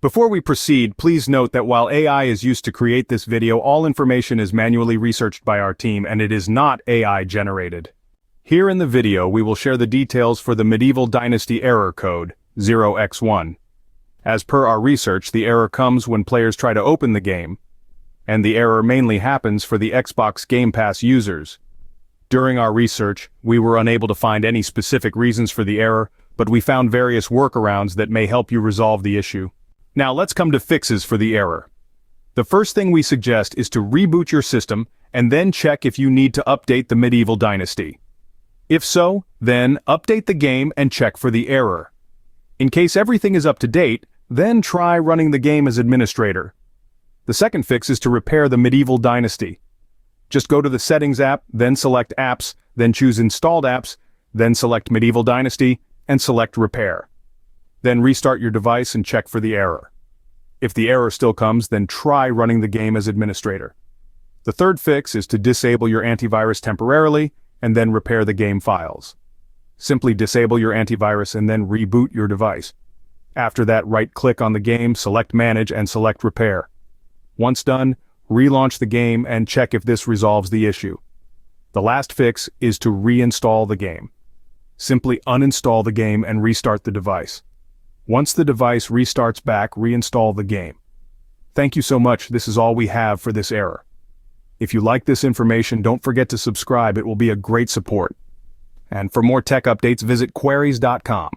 Before we proceed, please note that while AI is used to create this video, all information is manually researched by our team and it is not AI generated. Here in the video we will share the details for the Medieval Dynasty error code, 0x1. As per our research, the error comes when players try to open the game, and the error mainly happens for the Xbox Game Pass users. During our research, we were unable to find any specific reasons for the error, but we found various workarounds that may help you resolve the issue. Now let's come to fixes for the error. The first thing we suggest is to reboot your system and then check if you need to update the Medieval Dynasty. If so, then update the game and check for the error. In case everything is up to date, then try running the game as administrator. The second fix is to repair the Medieval Dynasty. Just go to the Settings app, then select Apps, then choose Installed Apps, then select Medieval Dynasty, and select Repair. Then restart your device and check for the error. If the error still comes, then try running the game as administrator. The third fix is to disable your antivirus temporarily, and then repair the game files. Simply disable your antivirus and then reboot your device. After that, right-click on the game, select Manage, and select Repair. Once done, relaunch the game and check if this resolves the issue. The last fix is to reinstall the game. Simply uninstall the game and restart the device. Once the device restarts back, reinstall the game. Thank you so much. This is all we have for this error. If you like this information, don't forget to subscribe. It will be a great support. And for more tech updates, visit queries.com.